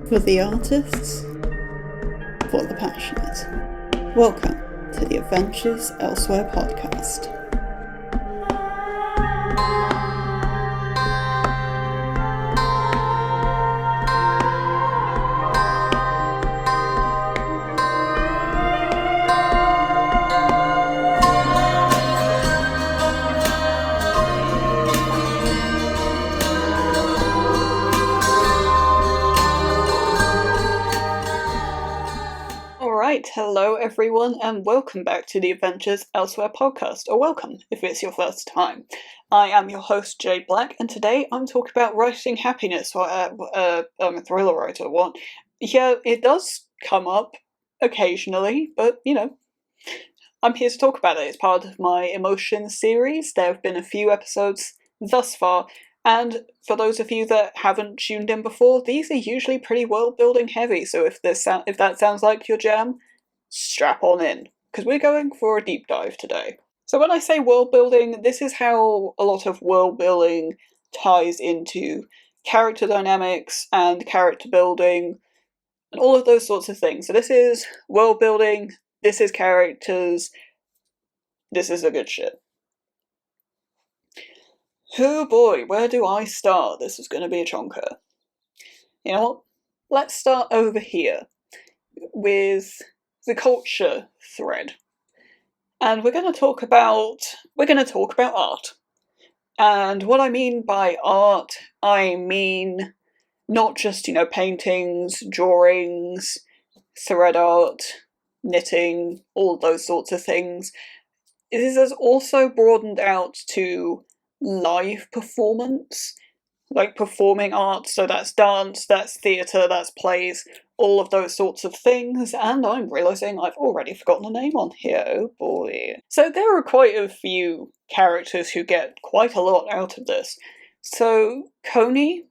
For the artists, for the passionate. Welcome to the Adventures Elsewhere podcast. Hello everyone and welcome back to the Adventures Elsewhere podcast, or welcome if it's your first time. I am your host Jay Black, and today I'm talking about writing happiness. I'm a thriller writer. What? Yeah, it does come up occasionally, but I'm here to talk about it. It's part of my emotions series. There have been a few episodes thus far, and for those of you that haven't tuned in before, these are usually pretty world-building heavy, so if that sounds like your jam, strap on in, because we're going for a deep dive today. So when I say world building, this is how a lot of world building ties into character dynamics and character building and all of those sorts of things. So this is world building, this is characters, this is the good shit. Oh boy, where do I start? This is going to be a chonker. You know what? Let's start over here with the culture thread, and we're going to talk about art. And what I mean by art, I mean not just paintings, drawings, thread art, knitting, all those sorts of things. This has also broadened out to live performance, like performing art. So that's dance, that's theatre, that's plays, all of those sorts of things, and I'm realising I've already forgotten a name on here, oh boy. So there are quite a few characters who get quite a lot out of this. So Coney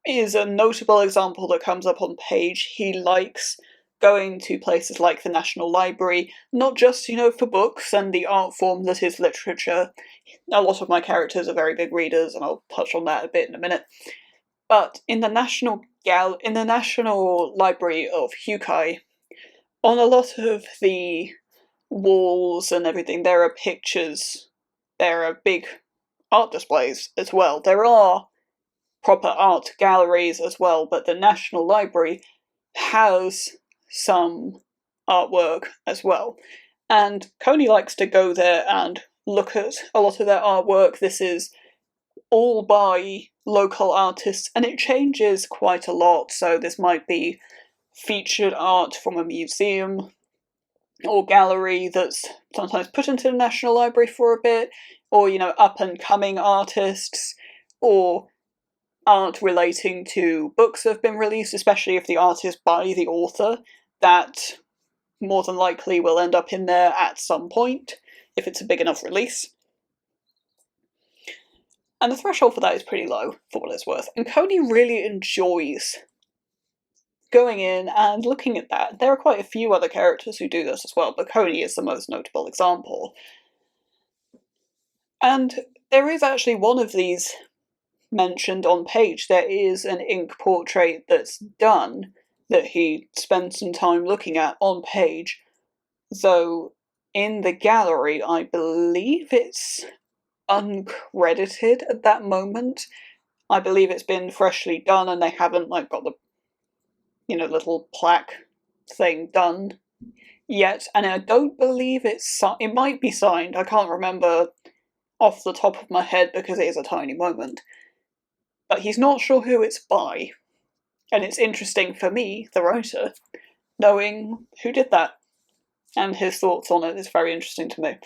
is a notable example that comes up on page. He likes going to places like the National Library, not just, for books and the art form that is literature. A lot of my characters are very big readers, and I'll touch on that a bit in a minute. But in the National Library of Hukai, on a lot of the walls and everything, there are pictures. There are big art displays as well. There are proper art galleries as well, but the National Library has some artwork as well. And Coney likes to go there and look at a lot of their artwork. This is all by local artists, and it changes quite a lot. So this might be featured art from a museum or gallery that's sometimes put into the National Library for a bit, or up and coming artists, or art relating to books that have been released, especially if the art is by the author. That more than likely will end up in there at some point if it's a big enough release. And the threshold for that is pretty low, for what it's worth. And Coney really enjoys going in and looking at that. There are quite a few other characters who do this as well, but Coney is the most notable example. And there is actually one of these mentioned on page. There is an ink portrait that's done that he spends some time looking at on page, though in the gallery I believe it's uncredited at that moment. I believe it's been freshly done and they haven't got the little plaque thing done yet, and I don't believe it might be signed. I can't remember off the top of my head because it is a tiny moment, but he's not sure who it's by, and it's interesting for me, the writer, knowing who did that, and his thoughts on it is very interesting to me.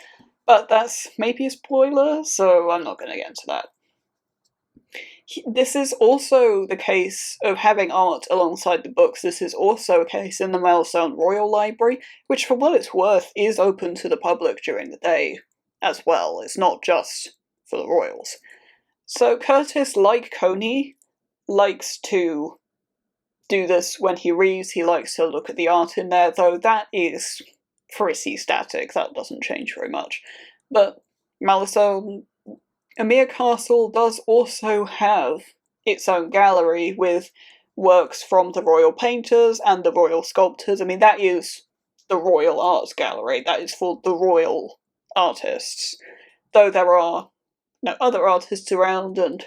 But that's maybe a spoiler, so I'm not going to get into that. This is also the case of having art alongside the books. This is also a case in the Melsound Royal Library, which for what it's worth is open to the public during the day as well. It's not just for the royals. So Curtis, like Coney, likes to do this when he reads. He likes to look at the art in there, though that is pretty static. That doesn't change very much. But Malison Amir Castle does also have its own gallery with works from the royal painters and the royal sculptors. I mean, that is the Royal Arts Gallery. That is for the royal artists. Though there are other artists around and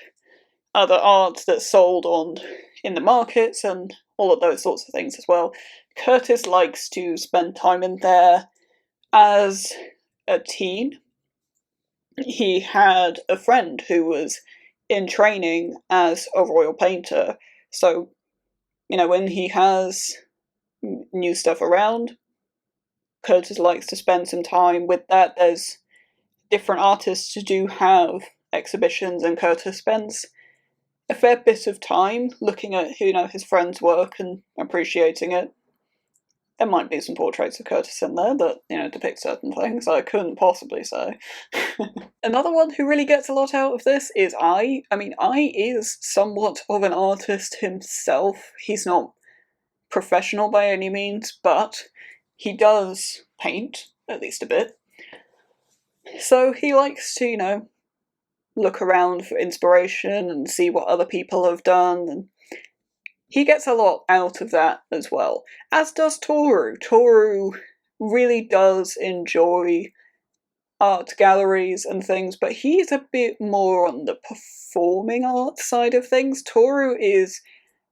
other art that's sold on in the markets and all of those sorts of things as well. Curtis likes to spend time in there. As a teen, he had a friend who was in training as a royal painter. So, when he has new stuff around, Curtis likes to spend some time with that. There's different artists who do have exhibitions, and Curtis spends a fair bit of time looking at his friend's work and appreciating it. There might be some portraits of Curtis in there that depict certain things I couldn't possibly say. Another one who really gets a lot out of this is I. I mean, I is somewhat of an artist himself. He's not professional by any means, but he does paint, at least a bit. So he likes to, look around for inspiration and see what other people have done, and he gets a lot out of that as well. As does Toru. Toru really does enjoy art galleries and things, but he's a bit more on the performing arts side of things. Toru is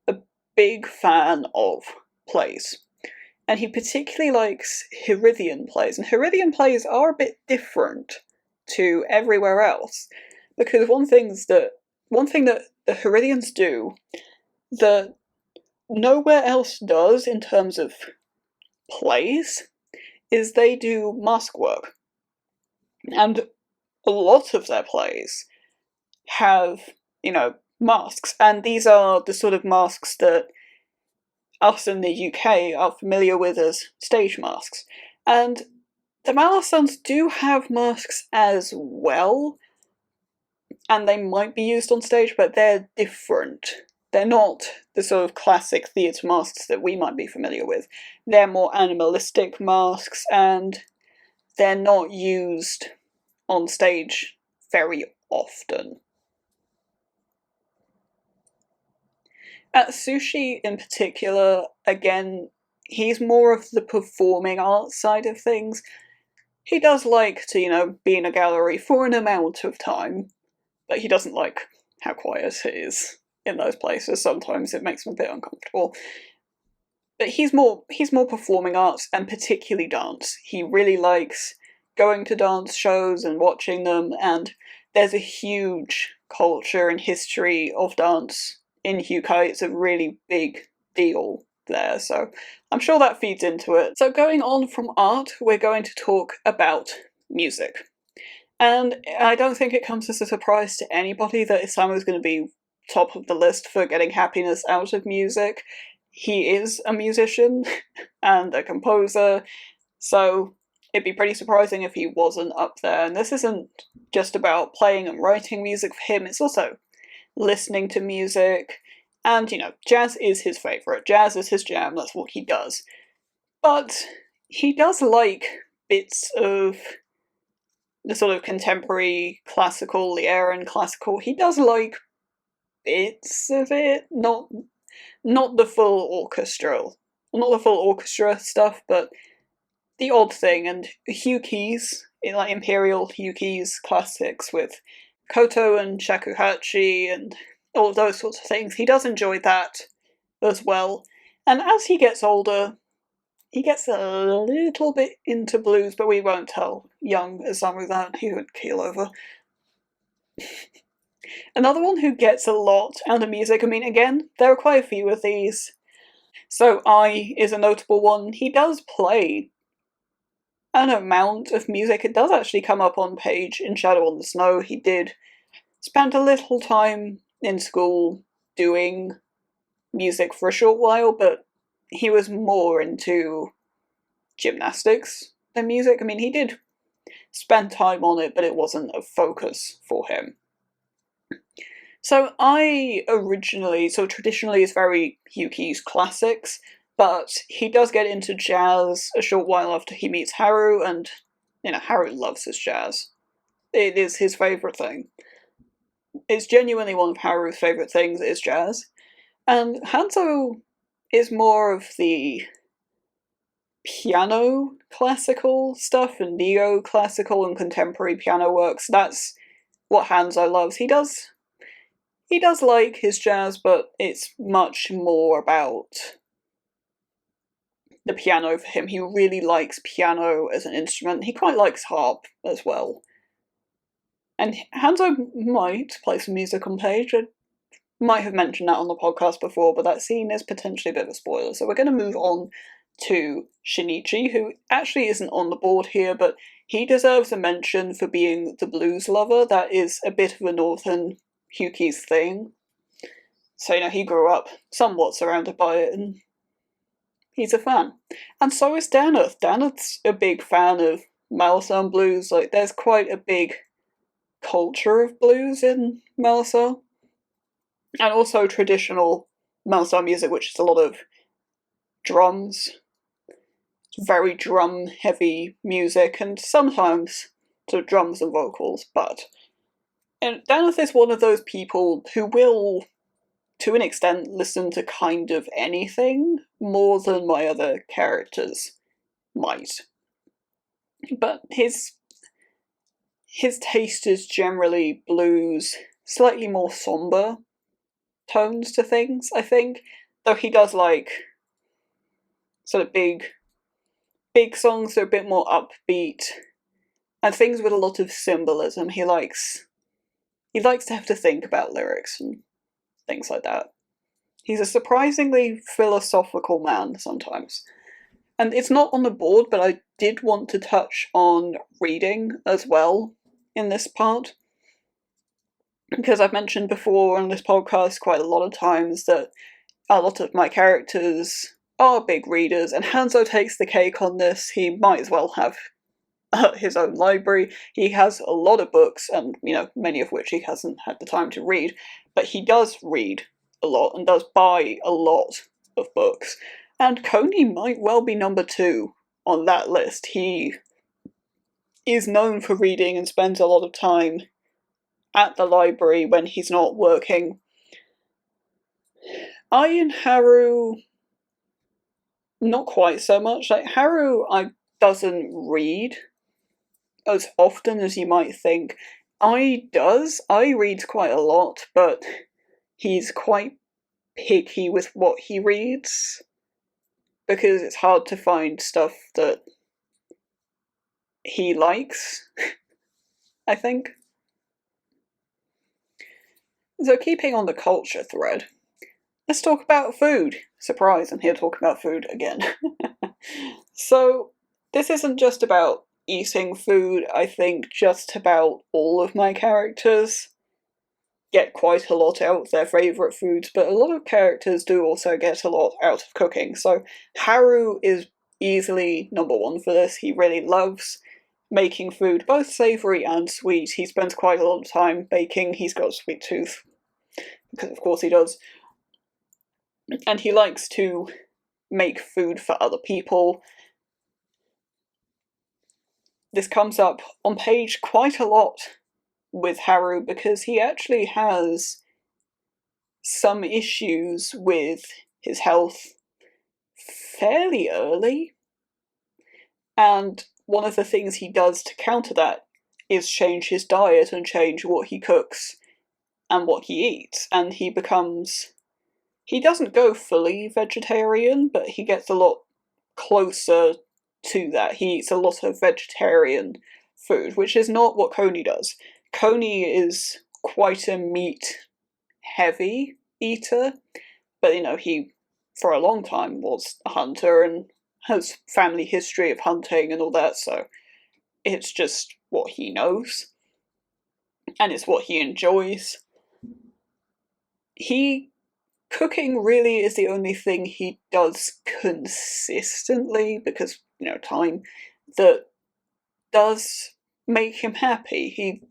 a big fan of plays, and he particularly likes Herithian plays, and Herithian plays are a bit different to everywhere else, because one thing that the Herithians do that nowhere else does in terms of plays is they do mask work. And a lot of their plays have, masks, and these are the sort of masks that us in the UK are familiar with as stage masks. And the Mallarstones do have masks as well, and they might be used on stage, but they're different. They're not the sort of classic theatre masks that we might be familiar with. They're more animalistic masks, and they're not used on stage very often. Sushi in particular, again, he's more of the performing arts side of things. He does like to, be in a gallery for an amount of time, but he doesn't like how quiet it is in those places. Sometimes it makes him a bit uncomfortable. But he's more performing arts, and particularly dance. He really likes going to dance shows and watching them, and there's a huge culture and history of dance in UK. It's a really big deal there, so I'm sure that feeds into it. So going on from art, we're going to talk about music. And I don't think it comes as a surprise to anybody that Isamu is going to be top of the list for getting happiness out of music. He is a musician and a composer, so it'd be pretty surprising if he wasn't up there. And this isn't just about playing and writing music for him, it's also listening to music. And, jazz is his favourite. Jazz is his jam, that's what he does. But he does like bits of the sort of contemporary classical, the Lyrian classical. He does like bits of it, not the full orchestra stuff, but the odd thing. And Hugh Keys, like Imperial Hugh Keys classics with Koto and Shakuhachi and all of those sorts of things, he does enjoy that as well. And as he gets older, he gets a little bit into blues, but we won't tell young Isamu that, he would keel over. Another one who gets a lot out of music, I mean, again, there are quite a few of these. So I is a notable one. He does play an amount of music. It does actually come up on page in Shadow on the Snow. He did spend a little time in school doing music for a short while, but he was more into gymnastics than music. I mean, he did spend time on it, but it wasn't a focus for him. So I traditionally is very Hugh Keys classics, but he does get into jazz a short while after he meets Haru, and, Haru loves his jazz. It is his favourite thing. It's genuinely one of Haru's favourite things, is jazz. And Hanzo is more of the piano classical stuff and neo-classical and contemporary piano works. That's what Hanzo loves. He does like his jazz, but it's much more about the piano for him. He really likes piano as an instrument. He quite likes harp as well. And Hanzo might play some music on Page. I might have mentioned that on the podcast before, but that scene is potentially a bit of a spoiler. So we're going to move on to Shinichi, who actually isn't on the board here, but he deserves a mention for being the blues lover. That is a bit of a Northern Hyuki's thing. So, he grew up somewhat surrounded by it, and he's a fan. And so is Danath. Danath's a big fan of Malazan blues. Like, there's quite a big culture of blues in Malazan. And also traditional Malazan music, which is a lot of drums. Very drum-heavy music, and sometimes sort of drums and vocals, and Danath is one of those people who will, to an extent, listen to kind of anything more than my other characters might. But his taste is generally blues, slightly more somber tones to things, I think, though he does like sort of big songs that are a bit more upbeat, and things with a lot of symbolism. He likes to have to think about lyrics and things like that. He's a surprisingly philosophical man sometimes. And it's not on the board, but I did want to touch on reading as well in this part. Because I've mentioned before on this podcast quite a lot of times that a lot of my characters are big readers, and Hanzo takes the cake on this. He might as well have his own library. He has a lot of books, and many of which he hasn't had the time to read, but he does read a lot and does buy a lot of books. And Coney might well be number 2 on that list. He is known for reading and spends a lot of time at the library when he's not working. I and Haru, not quite so much. Like, Haru doesn't read as often as you might think. I read quite a lot, but he's quite picky with what he reads, because it's hard to find stuff that he likes, I think. So keeping on the culture thread, let's talk about food. Surprise, I'm here to talk about food again. So, this isn't just about eating food. I think just about all of my characters get quite a lot out of their favourite foods, but a lot of characters do also get a lot out of cooking. So Haru is easily number 1 for this. He really loves making food, both savoury and sweet. He spends quite a lot of time baking. He's got a sweet tooth, because of course he does. And he likes to make food for other people. This comes up on Page quite a lot with Haru, because he actually has some issues with his health fairly early. And one of the things he does to counter that is change his diet and change what he cooks and what he eats. And he doesn't go fully vegetarian, but he gets a lot closer to that. He eats a lot of vegetarian food, which is not what Coney does. Coney is quite a meat-heavy eater, but he, for a long time, was a hunter and has family history of hunting and all that, so it's just what he knows, and it's what he enjoys. Cooking really is the only thing he does consistently, because, time, that does make him happy.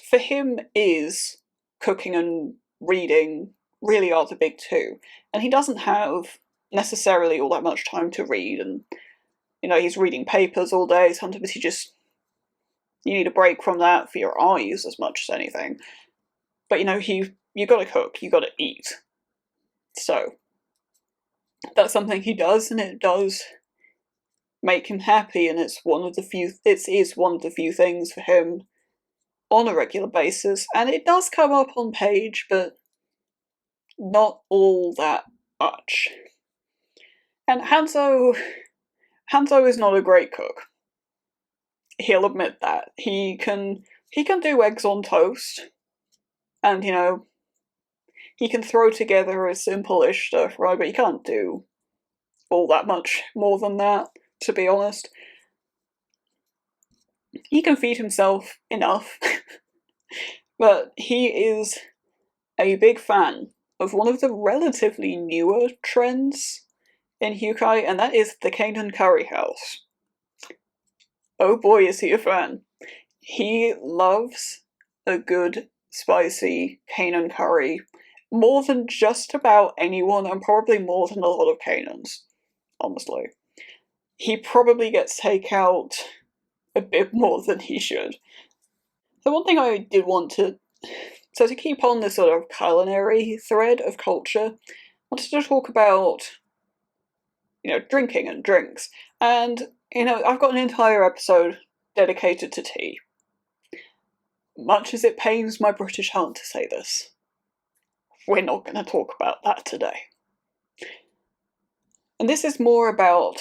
For him is cooking and reading really are the big 2, and he doesn't have necessarily all that much time to read, and, he's reading papers all day. Sometimes you need a break from that for your eyes as much as anything. But, you gotta cook, you gotta eat. So that's something he does, and it does make him happy, and it is one of the few things for him on a regular basis, and it does come up on page, but not all that much. And Hanzo is not a great cook. He'll admit that. He can do eggs on toast, and he can throw together a simple-ish stir-fry, but he can't do all that much more than that, to be honest. He can feed himself enough, but he is a big fan of one of the relatively newer trends in Hyukai, and that is the Kanan Curry House. Oh boy, is he a fan. He loves a good, spicy Kanan curry more than just about anyone, and probably more than a lot of Kanans, honestly. He probably gets takeout a bit more than he should. The one thing I did want to keep on this sort of culinary thread of culture, I wanted to talk about, drinking and drinks. And, I've got an entire episode dedicated to tea. Much as it pains my British heart to say this, we're not going to talk about that today. And this is more about,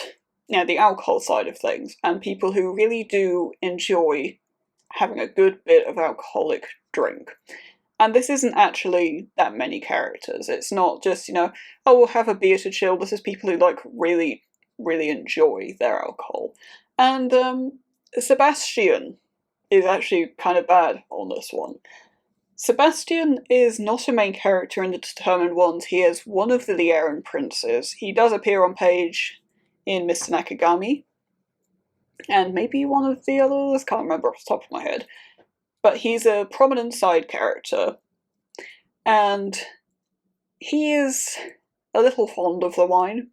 the alcohol side of things, and people who really do enjoy having a good bit of alcoholic drink. And this isn't actually that many characters. It's not just, oh, we'll have a beer to chill. This is people who, really, really enjoy their alcohol. And, Sebastian is actually kind of bad on this one. Sebastian is not a main character in the Determined Ones. He is one of the Lieren princes. He does appear on page in Mr. Nakagami, and maybe one of the others, can't remember off the top of my head. But he's a prominent side character, and he is a little fond of the wine.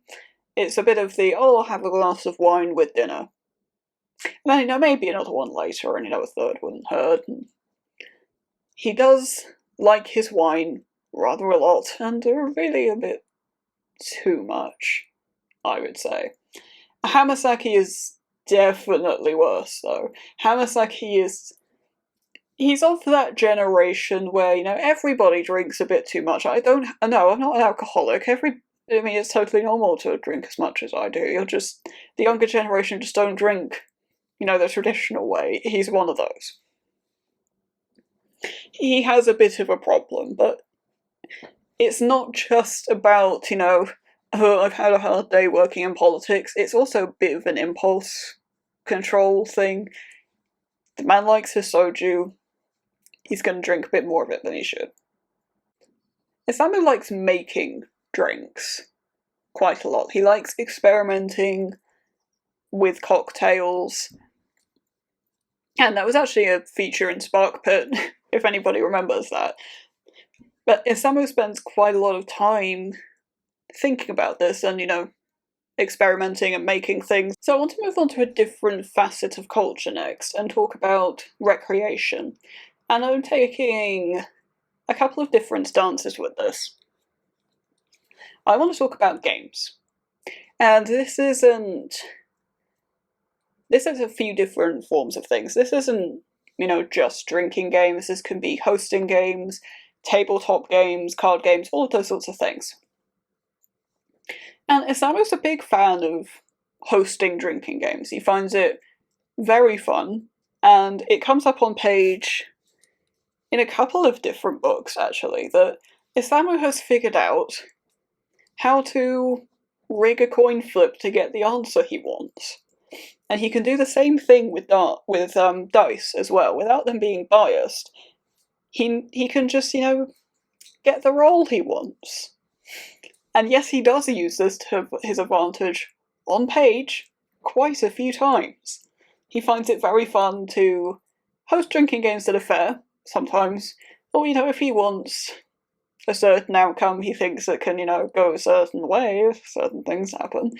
It's a bit of the, I'll have a glass of wine with dinner. And then, maybe another one later, and a third wouldn't hurt. And he does like his wine rather a lot, and really a bit too much, I would say. Hamasaki is definitely worse, though. Hamasaki he's of that generation where, everybody drinks a bit too much. No, I'm not an alcoholic. It's totally normal to drink as much as I do. The younger generation just don't drink, the traditional way. He's one of those. He has a bit of a problem, but it's not just about, I've had a hard day working in politics. It's also a bit of an impulse control thing. The man likes his soju. He's going to drink a bit more of it than he should. Isamu likes making drinks quite a lot. He likes experimenting with cocktails. And that was actually a feature in Spark Pit, if anybody remembers that. But Isamu spends quite a lot of time thinking about this and, experimenting and making things. So I want to move on to a different facet of culture next and talk about recreation. And I'm taking a couple of different stances with this. I want to talk about games. And this is a few different forms of things. This isn't, just drinking games. This can be hosting games, tabletop games, card games, all of those sorts of things. And Isamu's a big fan of hosting drinking games. He finds it very fun, and it comes up on page in a couple of different books, actually, that Isamu has figured out how to rig a coin flip to get the answer he wants. And he can do the same thing with dice as well, without them being biased. He can just, get the roll he wants. And yes, he does use this to his advantage on page quite a few times. He finds it very fun to host drinking games that are fair, sometimes, or, if he wants a certain outcome he thinks that can, go a certain way if certain things happen,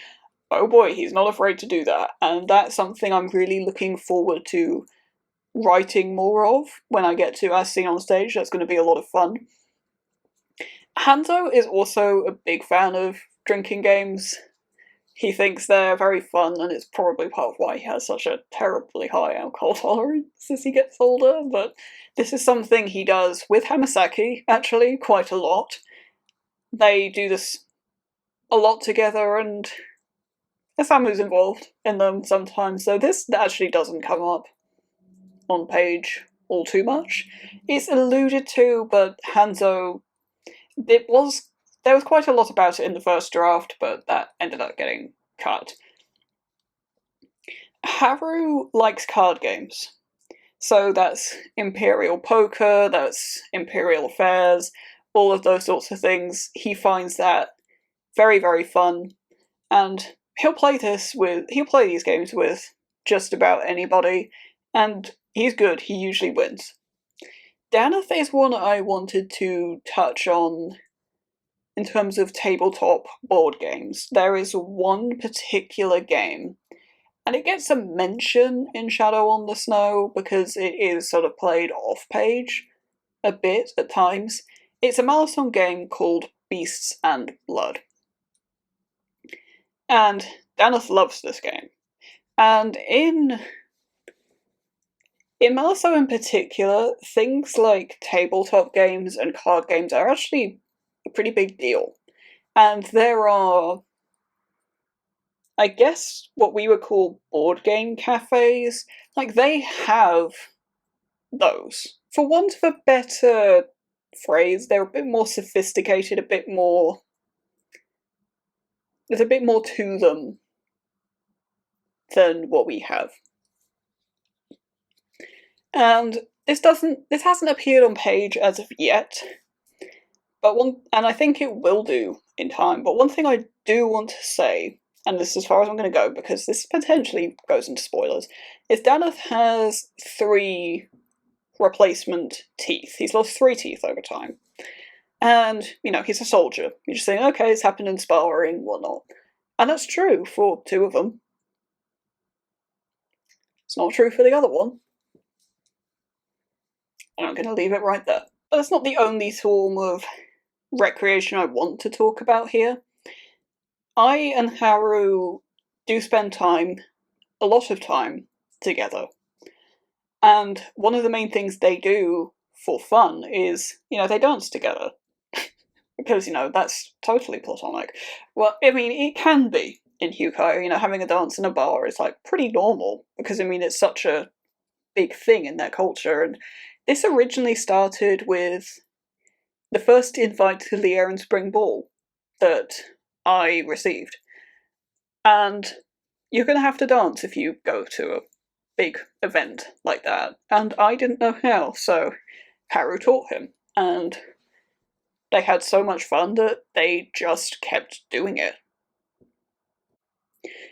oh boy, he's not afraid to do that, and that's something I'm really looking forward to writing more of when I get to As Seen on Stage. That's going to be a lot of fun. Hanzo is also a big fan of drinking games. He thinks they're very fun, and it's probably part of why he has such a terribly high alcohol tolerance as he gets older, but this is something he does with Hamasaki, actually, quite a lot. They do this a lot together, and Isamu's involved in them sometimes, so this actually doesn't come up on page all too much. It's alluded to, but Hanzo, there was quite a lot about it in the first draft, but that ended up getting cut. Haru likes card games. So that's Imperial Poker, that's Imperial Affairs, all of those sorts of things. He finds that very, very fun, and he'll play these games with just about anybody, and he's good, he usually wins. Daneth is one I wanted to touch on in terms of tabletop board games. There is one particular game, and it gets a mention in Shadow on the Snow because it is sort of played off-page a bit at times. It's a marathon game called Beasts and Blood. And Daneth loves this game. And in Malso in particular, things like tabletop games and card games are actually a pretty big deal. And there are, I guess, what we would call board game cafes. Like, they have those. For want of a better phrase, they're a bit more sophisticated, there's a bit more to them than what we have. And this hasn't appeared on page as of yet, and I think it will do in time, but one thing I do want to say, and this is as far as I'm going to go because this potentially goes into spoilers, is Daneth has 3 replacement teeth. He's lost 3 teeth over time. And, he's a soldier. You're just saying, okay, it's happened in sparring, whatnot. And that's true for 2 of them. It's not true for the other one. And I'm going to leave it right there. But that's not the only form of recreation I want to talk about here. I and Haru do spend a lot of time, together. And one of the main things they do for fun is, they dance together. Because, that's totally platonic. Well, I mean, it can be in Hyukai, having a dance in a bar is, pretty normal. Because, it's such a big thing in their culture, and this originally started with the first invite to the Air and Spring Ball that I received. And you're going to have to dance if you go to a big event like that. And I didn't know how, so Haru taught him. And they had so much fun that they just kept doing it.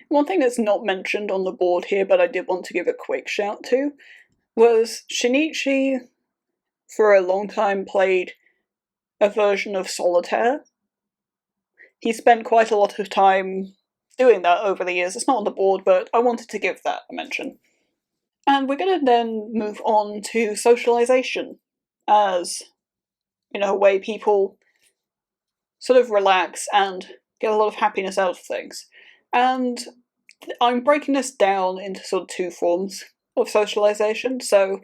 One thing that's not mentioned on the board here, but I did want to give a quick shout to, was Shinichi, for a long time, played a version of Solitaire. He spent quite a lot of time doing that over the years. It's not on the board, but I wanted to give that a mention. And we're going to then move on to socialization as, a way people sort of relax and get a lot of happiness out of things. And I'm breaking this down into sort of 2 forms of socialization. So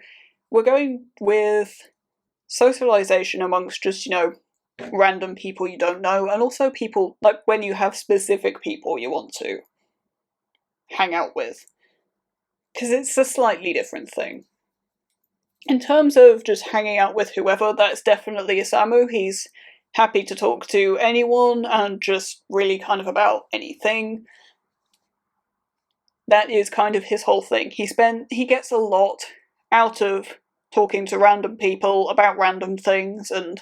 we're going with socialization amongst just, random people you don't know, and also people, when you have specific people you want to hang out with. Because it's a slightly different thing. In terms of just hanging out with whoever, that's definitely Isamu. He's happy to talk to anyone and just really kind of about anything. That is kind of his whole thing. He gets a lot out of talking to random people about random things, and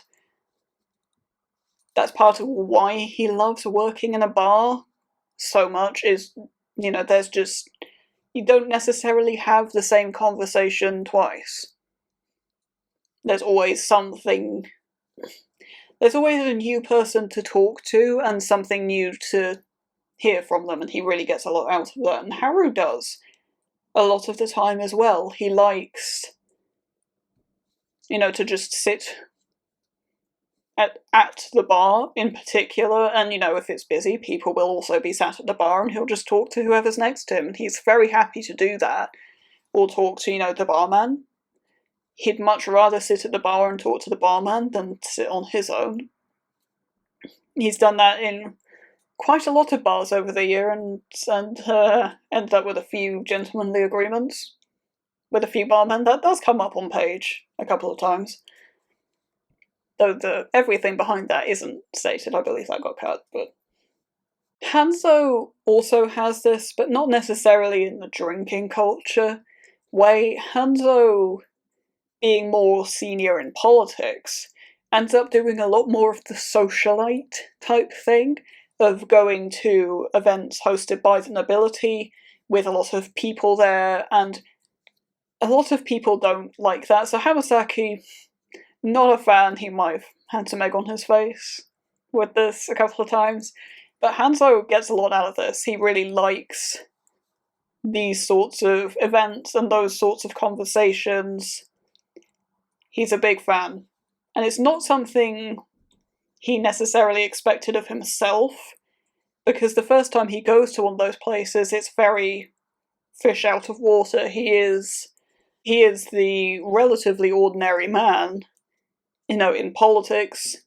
that's part of why he loves working in a bar so much, is, there's just, you don't necessarily have the same conversation twice. There's always something, there's always a new person to talk to and something new to hear from them, and he really gets a lot out of that, and Haru does a lot of the time as well. He likes, to just sit at the bar in particular, and if it's busy, people will also be sat at the bar and he'll just talk to whoever's next to him, and he's very happy to do that, or talk to, the barman. He'd much rather sit at the bar and talk to the barman than sit on his own. He's done that in quite a lot of bars over the year, and ended up with a few gentlemanly agreements with a few barmen. That does come up on page a couple of times. Though everything behind that isn't stated. I believe that got cut, but Hanzo also has this, but not necessarily in the drinking culture way. Hanzo, being more senior in politics, ends up doing a lot more of the socialite type thing, of going to events hosted by the nobility with a lot of people there, and a lot of people don't like that. So Hamasaki, not a fan. He might have had some egg on his face with this a couple of times. But Hanzo gets a lot out of this. He really likes these sorts of events and those sorts of conversations. He's a big fan. And it's not something he necessarily expected of himself, because the first time he goes to one of those places, it's very fish out of water. He is the relatively ordinary man, in politics,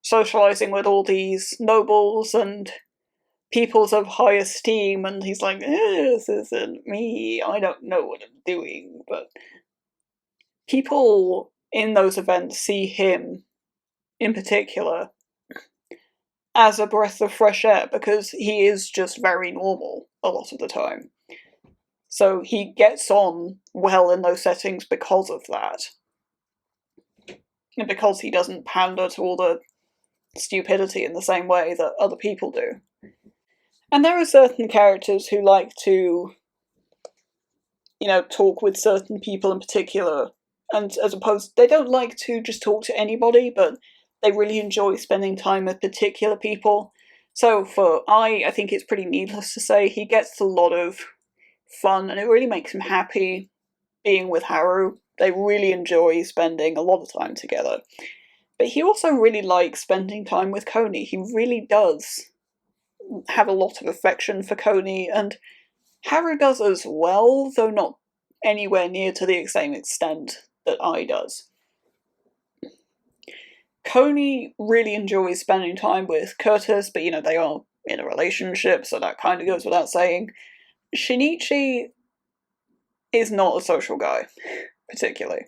socializing with all these nobles and peoples of high esteem, and he's like, this isn't me, I don't know what I'm doing. But people in those events see him, in particular, as a breath of fresh air, because he is just very normal a lot of the time. So he gets on well in those settings because of that. And because he doesn't pander to all the stupidity in the same way that other people do. And there are certain characters who like to, talk with certain people in particular, and as opposed, they don't like to just talk to anybody, but they really enjoy spending time with particular people. So for I think it's pretty needless to say, he gets a lot of fun, and it really makes him happy being with Haru. They really enjoy spending a lot of time together. But he also really likes spending time with Koni. He really does have a lot of affection for Koni, and Haru does as well, though not anywhere near to the same extent that I does. Koni really enjoys spending time with Curtis, but they are in a relationship, so that kind of goes without saying. Shinichi is not a social guy, particularly.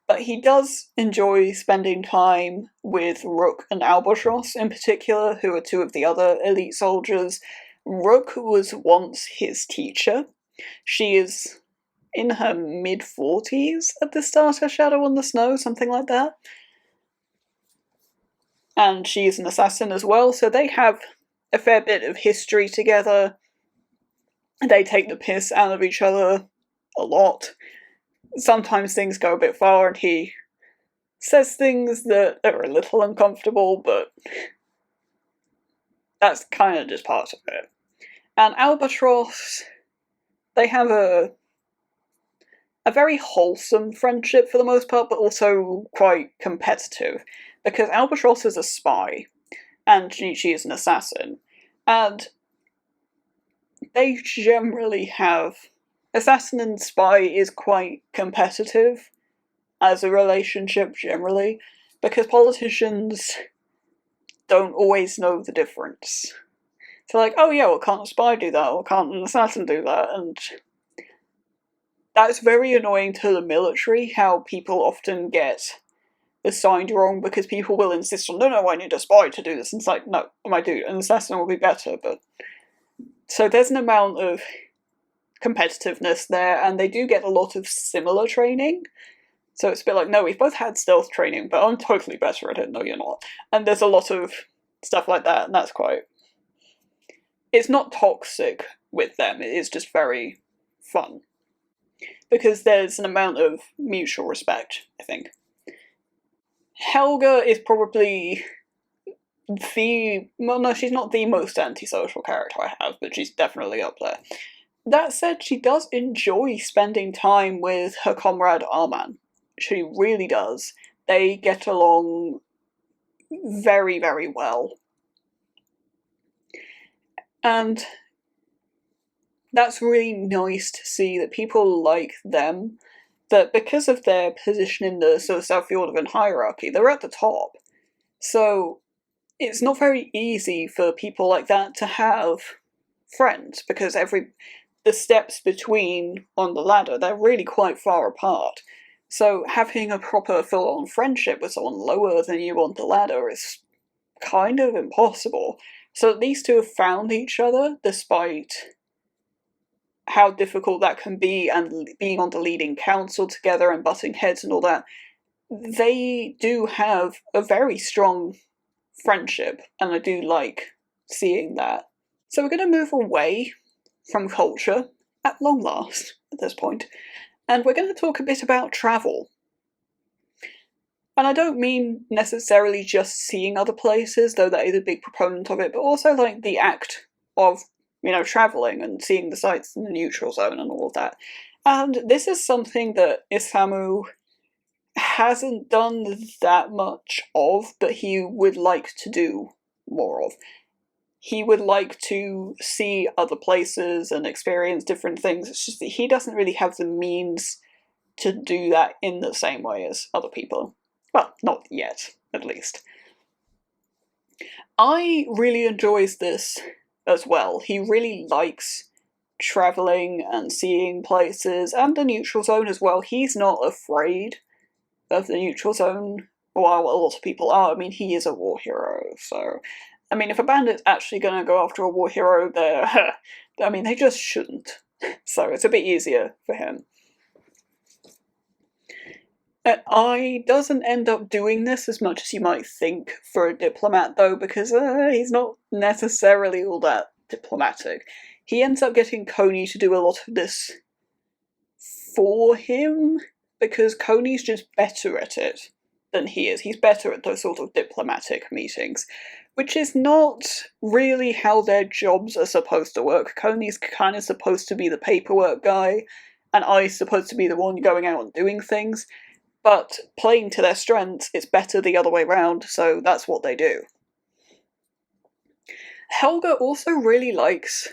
But he does enjoy spending time with Rook and Albatross in particular, who are two of the other elite soldiers. Rook was once his teacher. She is in her mid-40s at the start of Shadow on the Snow, something like that. And she is an assassin as well, so they have a fair bit of history together. They take the piss out of each other a lot. Sometimes things go a bit far and he says things that are a little uncomfortable, but that's kind of just part of it. And Albatross, they have a very wholesome friendship for the most part, but also quite competitive, because Albatross is a spy and Shinichi is an assassin, and they generally have... Assassin and spy is quite competitive as a relationship generally, because politicians don't always know the difference. So like, oh yeah, well can't a spy do that, or can't an assassin do that? And that's very annoying to the military, how people often get assigned wrong, because people will insist on, no, I need a spy to do this, and it's like, no, my dude, an assassin will be better. But so there's an amount of competitiveness there, and they do get a lot of similar training. So it's a bit like, no, we've both had stealth training, but I'm totally better at it. No, you're not. And there's a lot of stuff like that, and that's quite... It's not toxic with them, it is just very fun. Because there's an amount of mutual respect, I think. Helga is probably the... Well, no, she's not the most antisocial character I have, but she's definitely up there. That said, she does enjoy spending time with her comrade Arman. She really does. They get along very, very well. And that's really nice to see that people like them, that because of their position in the sort of South Yordan hierarchy, they're at the top. So it's not very easy for people like that to have friends, because the steps between on the ladder, they're really quite far apart. So having a proper full-on friendship with someone lower than you on the ladder is kind of impossible. So these two have found each other, despite how difficult that can be, and being on the leading council together and butting heads and all that. They do have a very strong friendship, and I do like seeing that. So we're going to move away from culture, at long last, at this point, and we're going to talk a bit about travel. And I don't mean necessarily just seeing other places, though that is a big proponent of it, but also like the act of, travelling and seeing the sights in the neutral zone and all of that. And this is something that Isamu hasn't done that much of, but he would like to do more of. He would like to see other places and experience different things. It's just that he doesn't really have the means to do that in the same way as other people. Well, not yet, at least. I really enjoys this as well. He really likes travelling and seeing places, and the neutral zone as well. He's not afraid of the neutral zone, while a lot of people are. I mean, he is a war hero, so... I mean, if a bandit's actually going to go after a war hero, they just shouldn't. So it's a bit easier for him. I doesn't end up doing this as much as you might think for a diplomat, though, because he's not necessarily all that diplomatic. He ends up getting Coney to do a lot of this for him, because Coney's just better at it than he is. He's better at those sort of diplomatic meetings, which is not really how their jobs are supposed to work. Coney's kind of supposed to be the paperwork guy, and I's supposed to be the one going out and doing things. But playing to their strengths, it's better the other way round, so that's what they do. Helga also really likes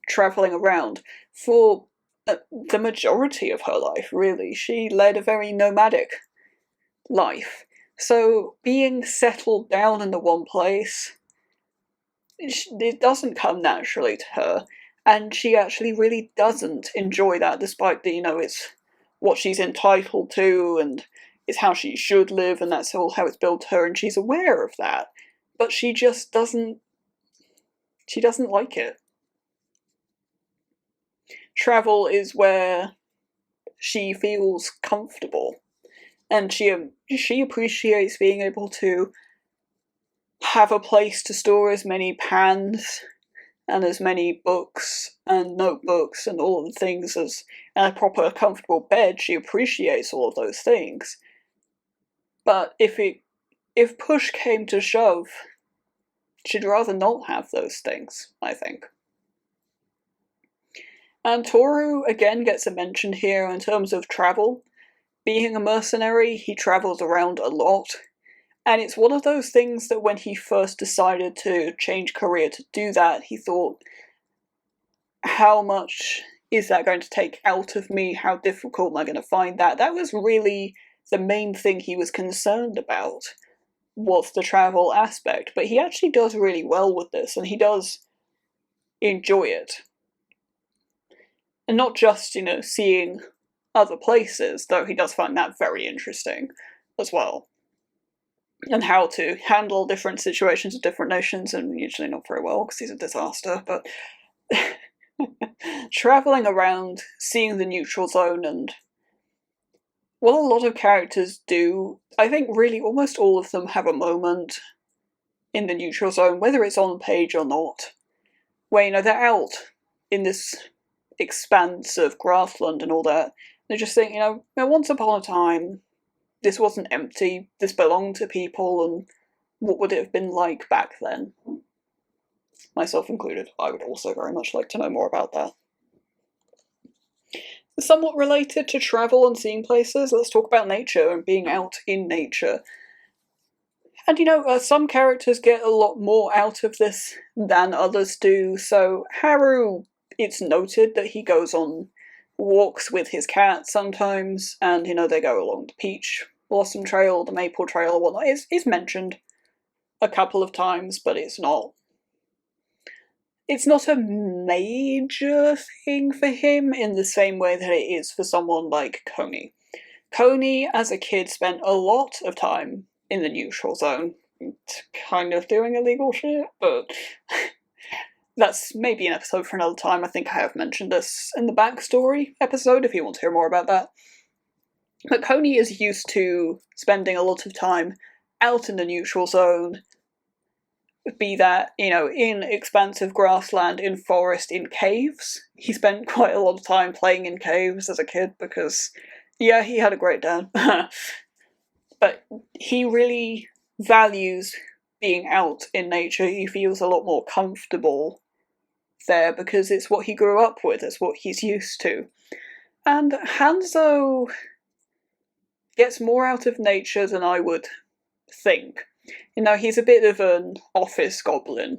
travelling around. For the majority of her life, really. She led a very nomadic life. So being settled down in the one place, it doesn't come naturally to her. And she actually really doesn't enjoy that, despite the, it's what she's entitled to, and it's how she should live, and that's all how it's built her, and she's aware of that. But she just doesn't... she doesn't like it. Travel is where she feels comfortable, and she appreciates being able to have a place to store as many pans and as many books and notebooks and all of the things as a proper comfortable bed. She appreciates all of those things. But if push came to shove, she'd rather not have those things, I think. And Toru again gets a mention here in terms of travel. Being a mercenary, he travels around a lot. And it's one of those things that when he first decided to change career to do that, he thought, how much is that going to take out of me? How difficult am I going to find that? That was really the main thing he was concerned about, was the travel aspect. But he actually does really well with this, and he does enjoy it. And not just, seeing other places, though he does find that very interesting as well. And how to handle different situations of different nations, and usually not very well, because he's a disaster, but... travelling around, seeing the neutral zone, and what a lot of characters do, I think really almost all of them have a moment in the neutral zone, whether it's on page or not, where, they're out in this expanse of grassland and all that. They just think, once upon a time, this wasn't empty, this belonged to people, and what would it have been like back then? Myself included. I would also very much like to know more about that. Somewhat related to travel and seeing places, let's talk about nature and being out in nature. And some characters get a lot more out of this than others do. So Haru, it's noted that he goes on walks with his cat sometimes, and they go along the peach blossom trail, the maple trail, or whatnot. It's mentioned a couple of times, but it's not a major thing for him in the same way that it is for someone like Coney. Coney, as a kid, spent a lot of time in the neutral zone, kind of doing illegal shit, but that's maybe an episode for another time. I think I have mentioned this in the backstory episode, if you want to hear more about that. But Coney is used to spending a lot of time out in the neutral zone, be that, in expansive grassland, in forest, in caves. He spent quite a lot of time playing in caves as a kid because, yeah, he had a great dad. But he really values being out in nature. He feels a lot more comfortable there because it's what he grew up with, it's what he's used to. And Hanzo gets more out of nature than I would think. He's a bit of an office goblin.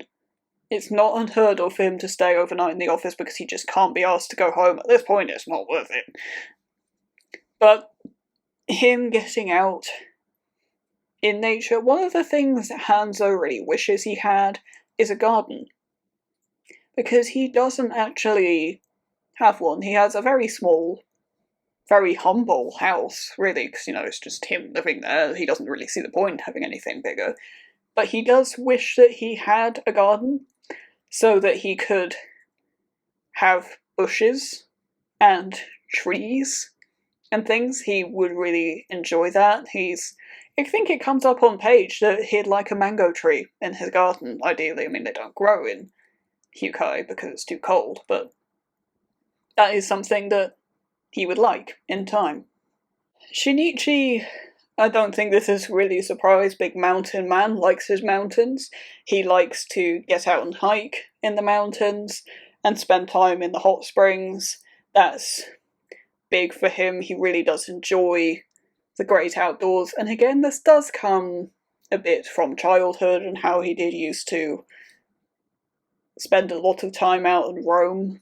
It's not unheard of for him to stay overnight in the office because he just can't be asked to go home. At this point, it's not worth it. But him getting out in nature, one of the things that Hanzo really wishes he had is a garden. Because he doesn't actually have one. He has a very small, very humble house, really, because, it's just him living there. He doesn't really see the point having anything bigger. But he does wish that he had a garden, so that he could have bushes and trees and things. He would really enjoy that. I think it comes up on page that he'd like a mango tree in his garden, ideally. I mean, they don't grow in Hyukai because it's too cold, but that is something that he would like in time. Shinichi, I don't think this is really a surprise, big mountain man, likes his mountains. He likes to get out and hike in the mountains and spend time in the hot springs. That's big for him. He really does enjoy the great outdoors. And again, this does come a bit from childhood and how he did used to spend a lot of time out and roam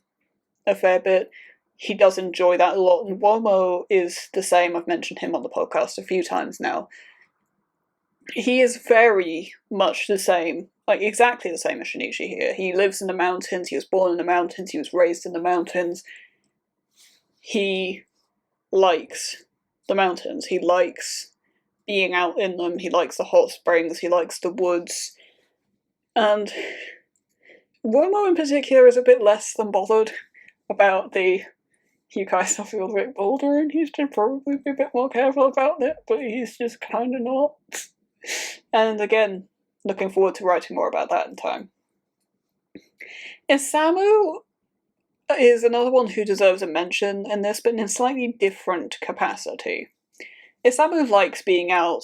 a fair bit. He does enjoy that a lot, and Womo is the same. I've mentioned him on the podcast a few times now. He is very much the same, like exactly the same as Shinichi here. He lives in the mountains, he was born in the mountains, he was raised in the mountains. He likes the mountains, he likes being out in them, he likes the hot springs, he likes the woods. And Womo in particular is a bit less than bothered about the Hyukai stuff. Feels a bit bolder, and he should probably be a bit more careful about it, but he's just kind of not. And again, looking forward to writing more about that in time. Isamu is another one who deserves a mention in this, but in a slightly different capacity. Isamu likes being out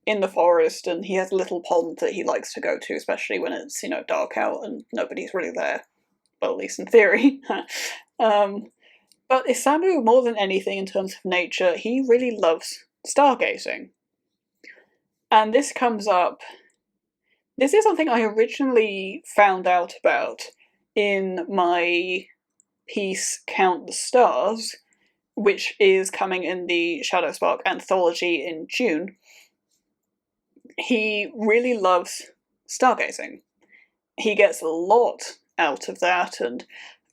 in the forest, and he has a little pond that he likes to go to, especially when it's, dark out and nobody's really there. Well, at least in theory. But Isamu, more than anything in terms of nature, he really loves stargazing. And this comes up... This is something I originally found out about in my piece Count the Stars, which is coming in the Shadowspark anthology in June. He really loves stargazing. He gets a lot out of that, and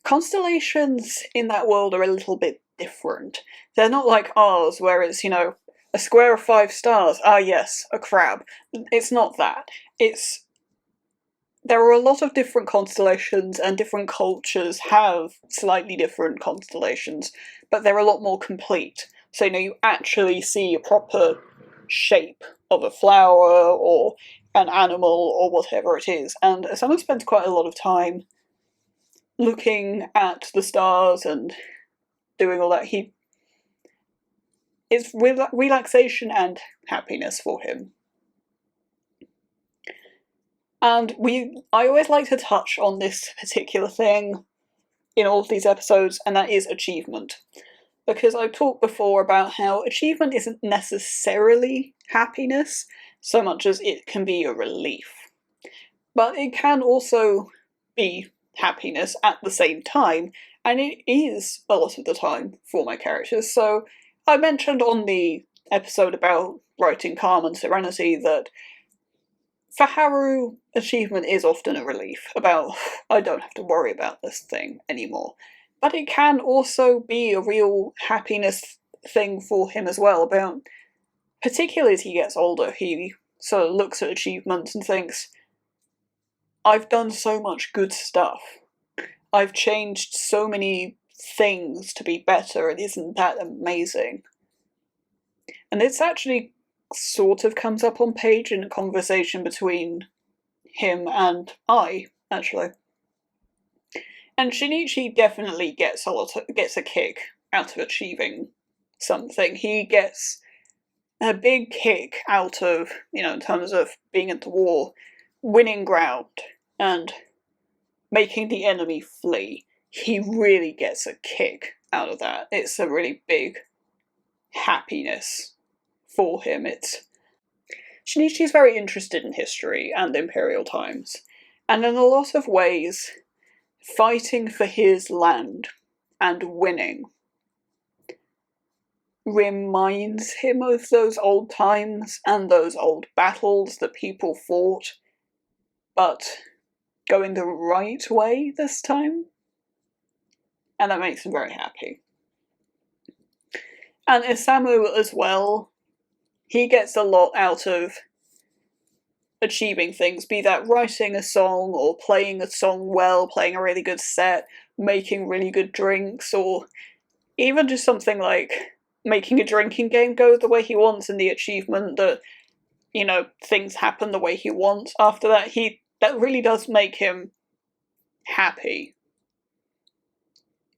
constellations in that world are a little bit different. They're not like ours, where it's, a square of 5 stars. Ah, yes, a crab. It's not that. There are a lot of different constellations, and different cultures have slightly different constellations, but they're a lot more complete. So, you actually see a proper shape of a flower, or an animal, or whatever it is. And someone spends quite a lot of time looking at the stars and doing all that. It's relaxation and happiness for him. And I always like to touch on this particular thing in all of these episodes, and that is achievement. Because I've talked before about how achievement isn't necessarily happiness, so much as it can be a relief. But it can also be happiness at the same time, and it is a lot of the time for my characters. So I mentioned on the episode about writing calm and serenity that for Haru, achievement is often a relief about, I don't have to worry about this thing anymore. But it can also be a real happiness thing for him as well, about, particularly as he gets older, he sort of looks at achievements and thinks, I've done so much good stuff. I've changed so many things to be better, and isn't that amazing? And this actually sort of comes up on page in a conversation between him and I, actually. And Shinichi definitely gets a kick out of achieving something. He gets a big kick out of, in terms of being at the war, winning ground and making the enemy flee. He really gets a kick out of that. It's a really big happiness for him. Shinichi's very interested in history and imperial times, and in a lot of ways, fighting for his land and winning reminds him of those old times and those old battles that people fought, but going the right way this time. And that makes him very happy. And Isamu as well, he gets a lot out of achieving things, be that writing a song or playing a song well, playing a really good set, making really good drinks, or even just something like making a drinking game go the way he wants, and the achievement that, things happen the way he wants after that. That really does make him happy.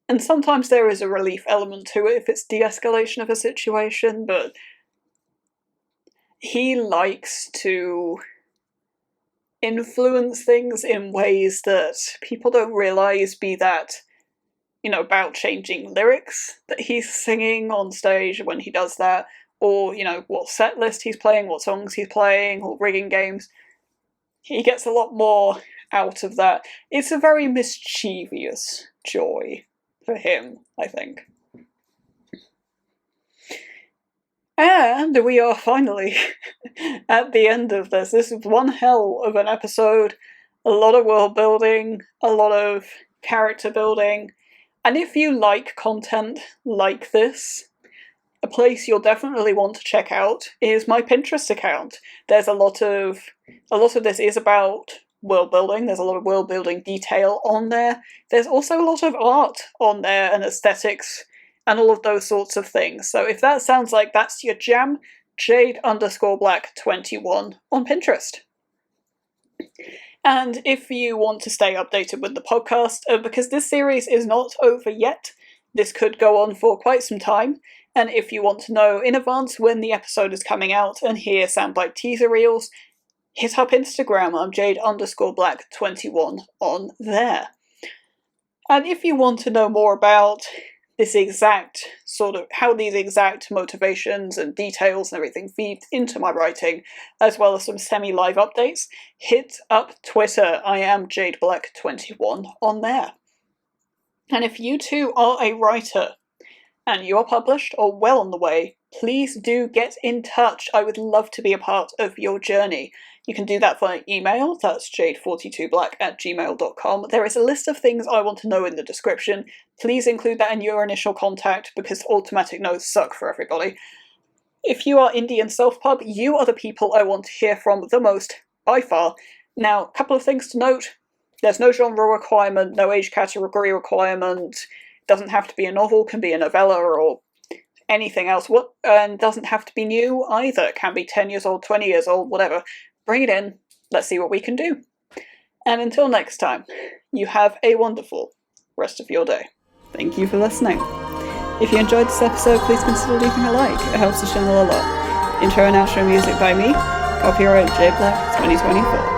And sometimes there is a relief element to it if it's de-escalation of a situation, but he likes to influence things in ways that people don't realise, be that, about changing lyrics that he's singing on stage when he does that, or, what set list he's playing, what songs he's playing, or rigging games. He gets a lot more out of that. It's a very mischievous joy for him, I think. And we are finally at the end of this. This is one hell of an episode. A lot of world building, a lot of character building. And if you like content like this, a place you'll definitely want to check out is my Pinterest account. There's a lot of this is about world building. There's a lot of world building detail on there. There's also a lot of art on there and aesthetics and all of those sorts of things. So if that sounds like that's your jam, Jade_Black21 on Pinterest. And if you want to stay updated with the podcast, because this series is not over yet, this could go on for quite some time, and if you want to know in advance when the episode is coming out and hear soundbite teaser reels, hit up Instagram. I'm Jade_Black21 on there. And if you want to know more about this exact sort of how these exact motivations and details and everything feed into my writing, as well as some semi-live updates, hit up Twitter. I am JadeBlack21 on there. And if you too are a writer and you are published or well on the way, please do get in touch. I would love to be a part of your journey. You can do that via email, that's jade42black@gmail.com. There is a list of things I want to know in the description. Please include that in your initial contact, because automatic no's suck for everybody. If you are indie and self-pub, you are the people I want to hear from the most, by far. Now, a couple of things to note. There's no genre requirement, no age category requirement. Doesn't have to be a novel, can be a novella or anything else. And doesn't have to be new either. It can be 10 years old, 20 years old, whatever. Bring it in. Let's see what we can do. And until next time, you have a wonderful rest of your day. Thank you for listening. If you enjoyed this episode, please consider leaving a like. It helps the channel a lot. Intro and outro music by me. Copyright JBlack 2024.